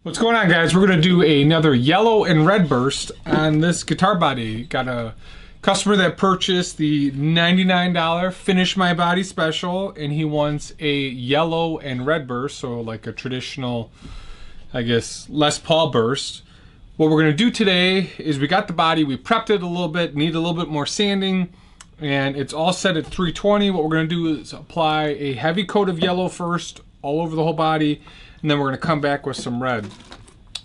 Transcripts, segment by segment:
What's going on, guys? We're going to do another yellow and red burst on this guitar body. Got a customer that purchased the $99 Finish My Body special, and he wants a yellow and red burst, so like a traditional, I guess, Les Paul burst. What we're going to do today is we got the body, we prepped it a little bit, need a little bit more sanding, and it's all set at 320. What we're going to do is apply a heavy coat of yellow first, all over the whole body, and then we're going to come back with some red.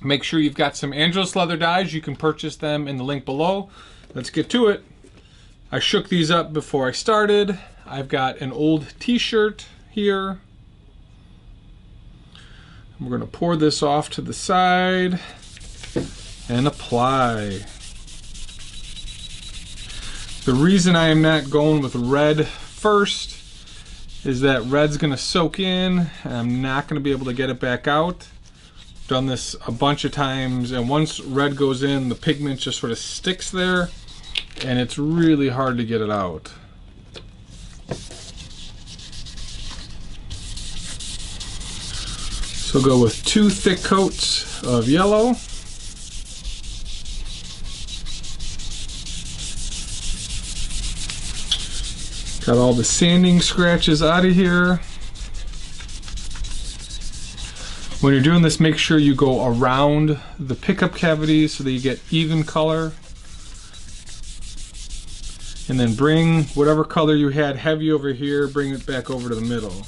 Make sure you've got some Angelus leather dyes. You can purchase them in the link below. Let's get to it. I shook these up before I started. I've got an old t-shirt here. We're going to pour this off to the side and apply. The reason I am not going with red first is that red's going to soak in and I'm not going to be able to get it back out. Done this a bunch of times, and once red goes in, the pigment just sort of sticks there and it's really hard to get it out. So go with 2 thick coats of yellow. Got all the sanding scratches out of here. When you're doing this, make sure you go around the pickup cavities so that you get even color. And then bring whatever color you had heavy over here, bring it back over to the middle.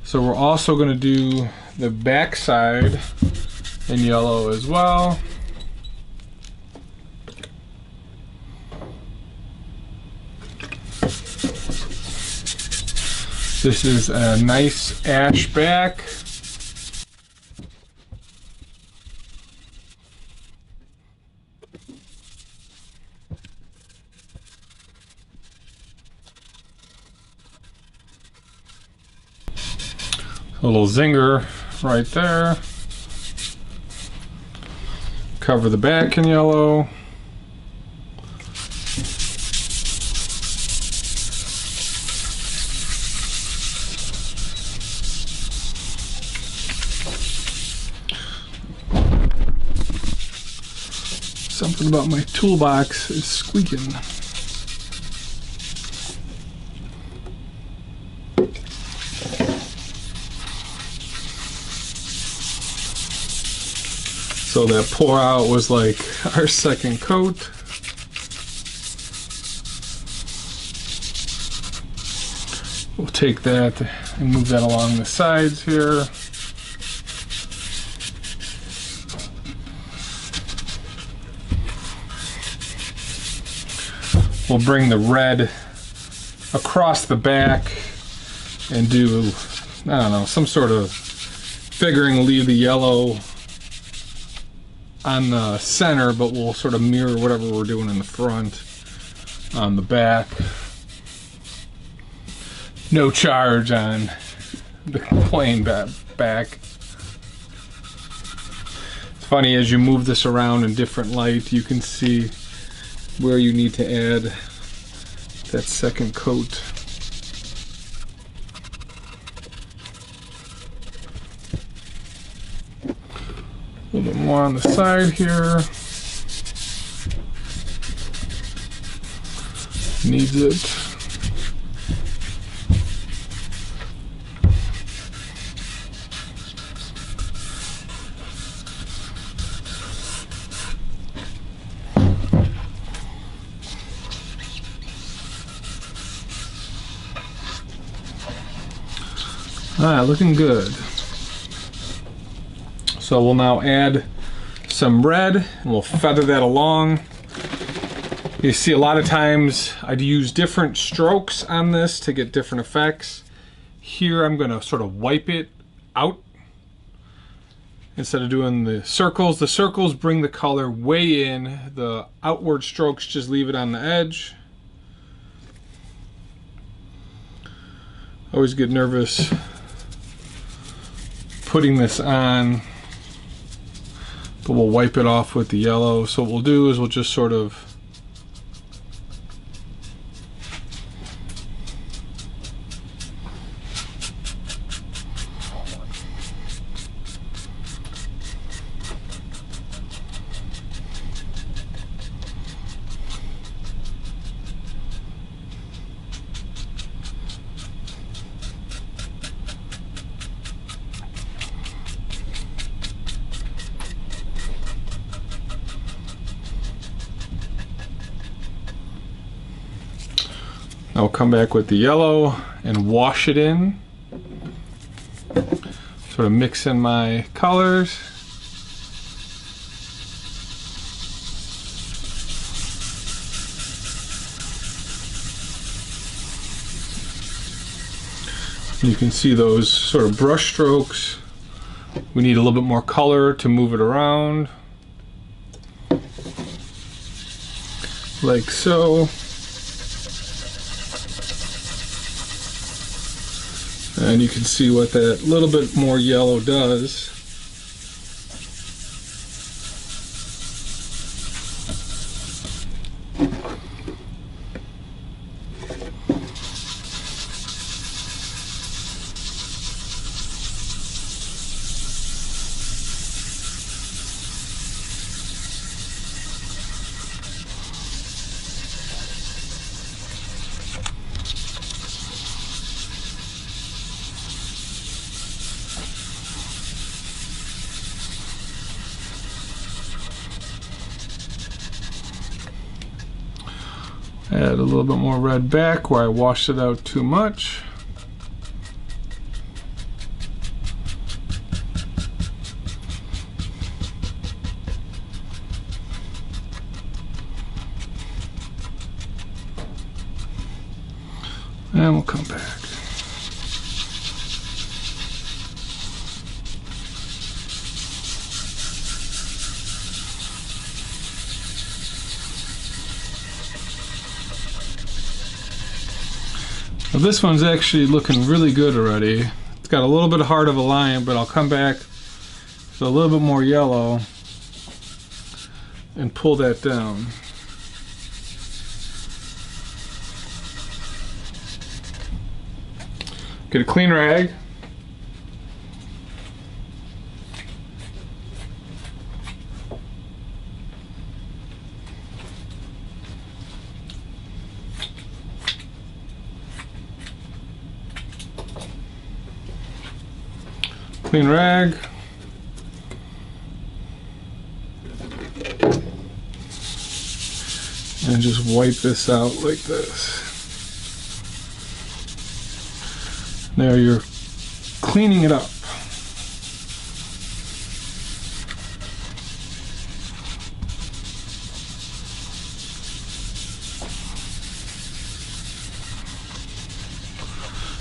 So we're also going to do the back side in yellow as well. This is a nice ash back. A little zinger right there. Cover the back in yellow. Something about my toolbox is squeaking. So that pour out was like our second coat. We'll take that and move that along the sides here. We'll bring the red across the back and do, I don't know, some sort of figuring, leave the yellow on the center, but we'll sort of mirror whatever we're doing in the front on the back. No charge on the plain back. It's funny, as you move this around in different light, you can see where you need to add that second coat. A little bit more on the side here. Needs it. Alright, looking good. So we'll now add some red and we'll feather that along. You see, a lot of times I'd use different strokes on this to get different effects. Here I'm going to sort of wipe it out instead of doing the circles. The circles bring the color way in. The outward strokes just leave it on the edge. Always get nervous putting this on, but we'll wipe it off with the yellow. So what we'll do is we'll just sort of I'll come back with the yellow and wash it in. Sort of mix in my colors. You can see those sort of brush strokes. We need a little bit more color to move it around. Like so. And you can see what that little bit more yellow does. Add a little bit more red back where I washed it out too much. And we'll come back. Well, this one's actually looking really good already. It's got a little bit hard of a line, but I'll come back with a little bit more yellow and pull that down. Get a clean rag. Clean rag. And just wipe this out like this. There, you're cleaning it up.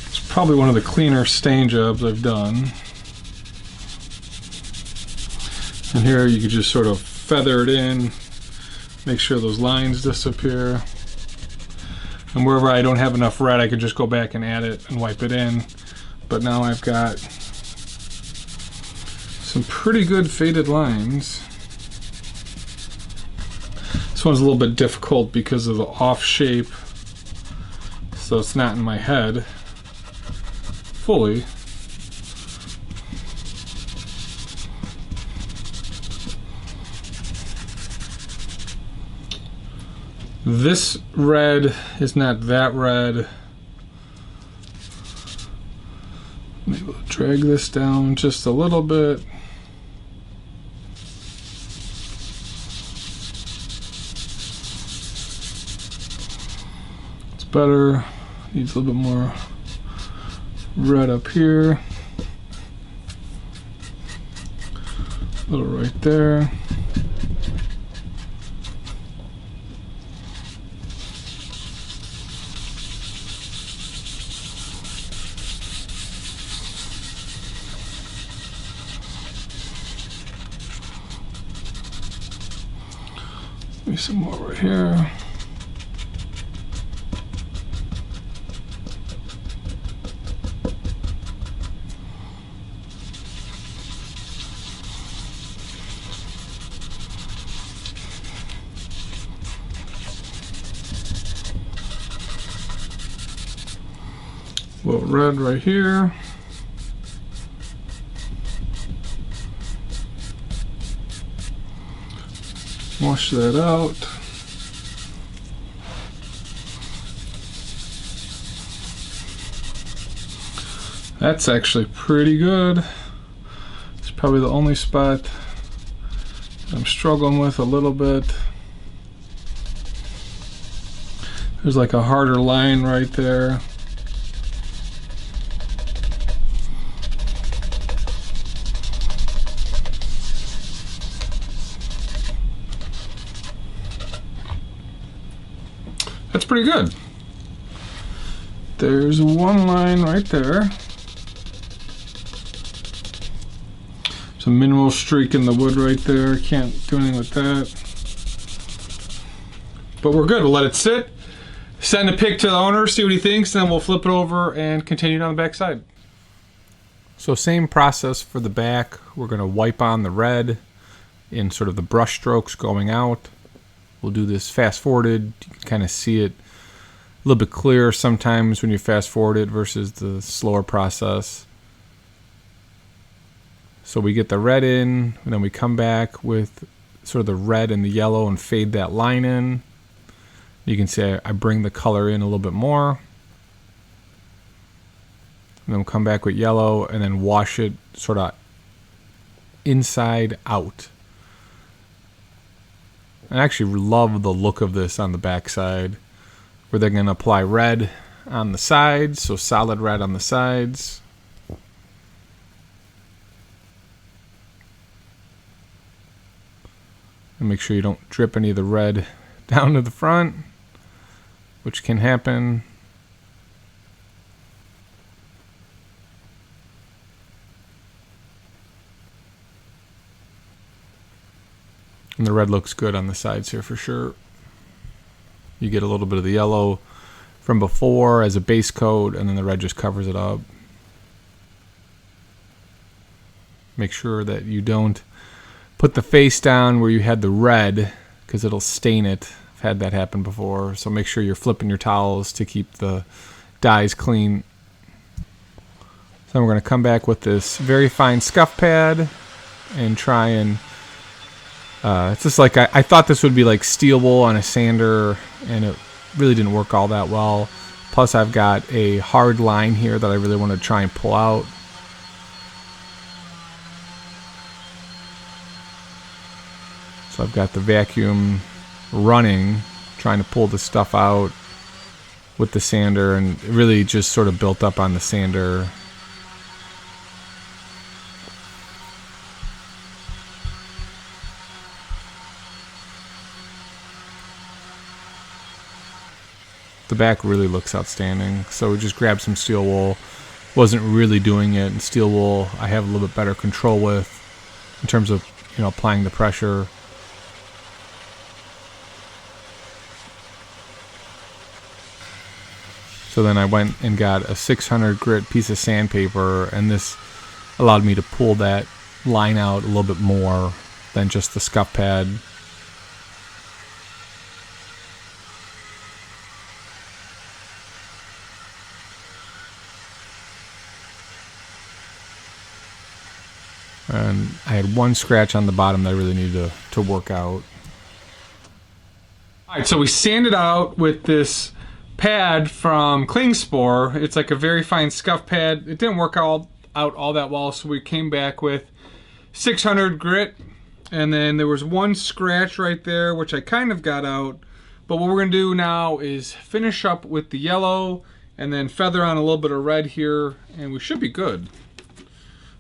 It's probably one of the cleaner stain jobs I've done. And here you can just sort of feather it in, make sure those lines disappear. And wherever I don't have enough red, I can just go back and add it and wipe it in. But now I've got some pretty good faded lines. This one's a little bit difficult because of the off shape, so it's not in my head fully. This red is not that red. Maybe we'll drag this down just a little bit. It's better. Needs a little bit more red up here. A little right there. Maybe some more right here. A little red right here. Wash that out. That's actually pretty good. It's probably the only spot I'm struggling with a little bit. There's like a harder line right there. That's pretty good. There's one line right there. It's a minimal streak in the wood right there. Can't do anything with that. But we're good. We'll let it sit. Send a pic to the owner, see what he thinks, and then we'll flip it over and continue down the back side. So same process for the back. We're going to wipe on the red in sort of the brush strokes going out. We'll do this fast forwarded. You can kind of see it a little bit clearer sometimes when you fast forward it versus the slower process. So we get the red in, and then we come back with sort of the red and the yellow and fade that line in. You can see I bring the color in a little bit more. And then we'll come back with yellow and then wash it sort of inside out. I actually love the look of this on the back side, where they're going to apply red on the sides, so solid red on the sides. And make sure you don't drip any of the red down to the front, which can happen. And the red looks good on the sides here for sure. You get a little bit of the yellow from before as a base coat, and then the red just covers it up. Make sure that you don't put the face down where you had the red, because it'll stain it. I've had that happen before. So make sure you're flipping your towels to keep the dyes clean. So we're going to come back with this very fine scuff pad and try and it's just like I thought this would be like steel wool on a sander, and it really didn't work all that well. Plus I've got a hard line here that I really want to try and pull out. So I've got the vacuum running, trying to pull the stuff out with the sander, and it really just sort of built up on the sander. The back really looks outstanding. So we just grabbed some steel wool. Wasn't really doing it. And steel wool I have a little bit better control with in terms of, you know, applying the pressure. So then I went and got a 600 grit piece of sandpaper, and this allowed me to pull that line out a little bit more than just the scuff pad. And I had one scratch on the bottom that I really needed to work out. Alright, so we sanded out with this pad from Klingspor. It's like a very fine scuff pad. It didn't work out all that well, so we came back with 600 grit. And then there was one scratch right there, which I kind of got out. But what we're going to do now is finish up with the yellow and then feather on a little bit of red here, and we should be good.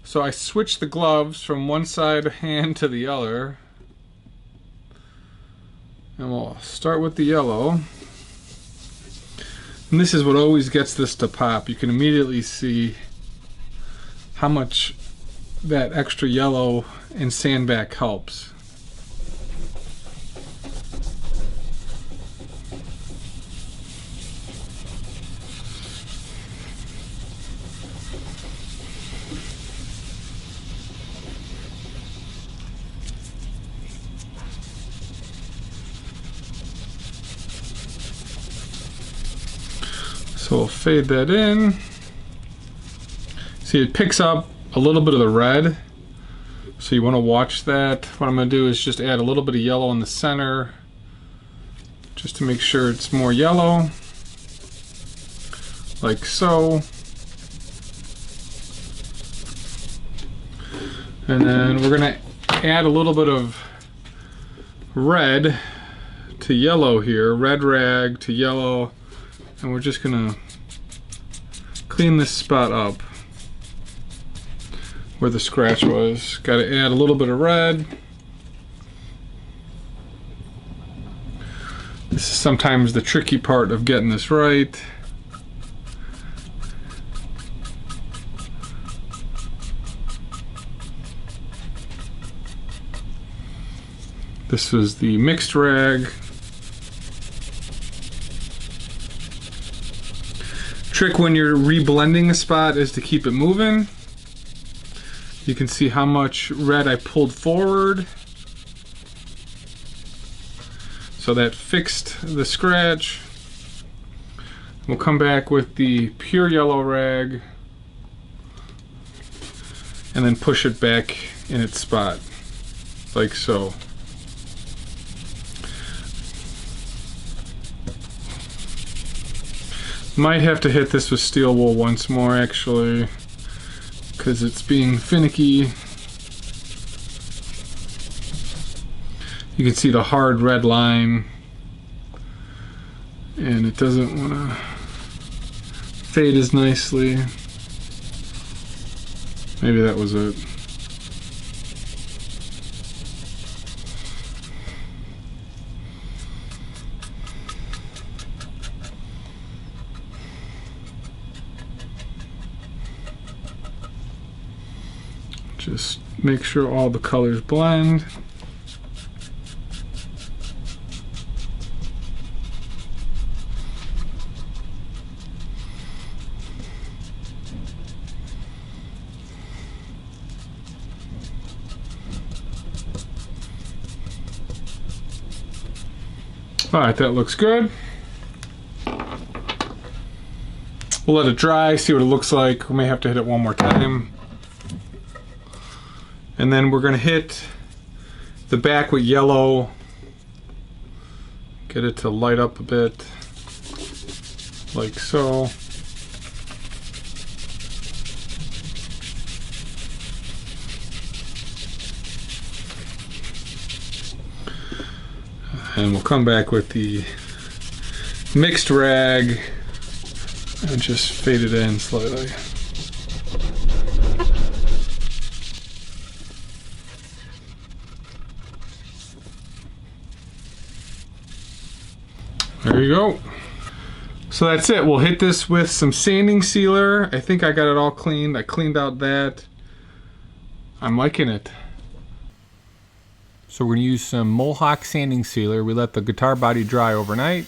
So I switched the gloves from one side hand to the other. And we'll start with the yellow. And this is what always gets this to pop. You can immediately see how much that extra yellow in sandback helps. So we'll fade that in. See, it picks up a little bit of the red. So you want to watch that. What I'm going to do is just add a little bit of yellow in the center, just to make sure it's more yellow. Like so. And then we're going to add a little bit of red to yellow here, red rag to yellow, and we're just gonna clean this spot up where the scratch was. Got to add a little bit of red. This is sometimes the tricky part of getting this right. This was the mixed rag. Trick when you're reblending a spot is to keep it moving. You can see how much red I pulled forward. So that fixed the scratch. We'll come back with the pure yellow rag and then push it back in its spot, like so. Might have to hit this with steel wool once more actually, because it's being finicky. You can see the hard red line, and it doesn't want to fade as nicely. Maybe that was it. Just make sure all the colors blend. Alright, that looks good. We'll let it dry, see what it looks like. We may have to hit it one more time. And then we're going to hit the back with yellow. Get it to light up a bit, like so. And we'll come back with the mixed rag and just fade it in slightly. There you go. So that's it. We'll hit this with some sanding sealer. I think I got it all cleaned. I cleaned out that. I'm liking it. So we're going to use some Mohawk sanding sealer. We let the guitar body dry overnight.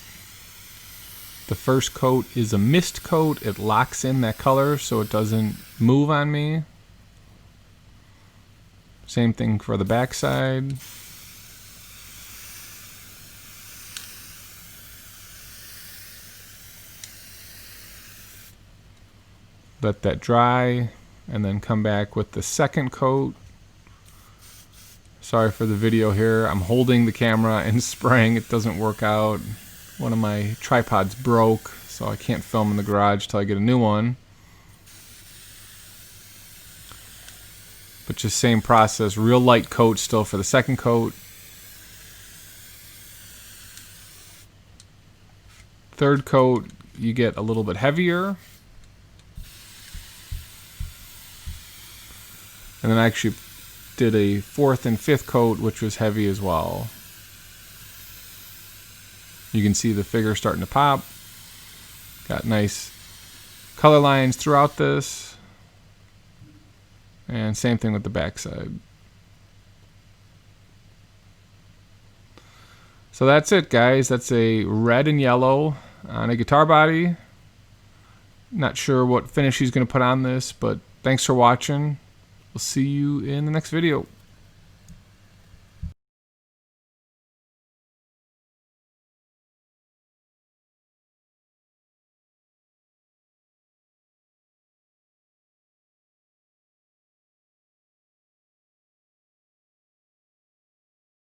The first coat is a mist coat. It locks in that color so it doesn't move on me. Same thing for the back side. Let that dry and then come back with the second coat. Sorry for the video here. I'm holding the camera and spraying. It doesn't work out. One of my tripods broke, so I can't film in the garage till I get a new one. But just same process, real light coat still for the second coat. Third coat, you get a little bit heavier. And then I actually did a fourth and fifth coat, which was heavy as well. You can see the figure starting to pop. Got nice color lines throughout this. And same thing with the backside. So that's it, guys. That's a red and yellow on a guitar body. Not sure what finish he's going to put on this, but thanks for watching. We'll see you in the next video.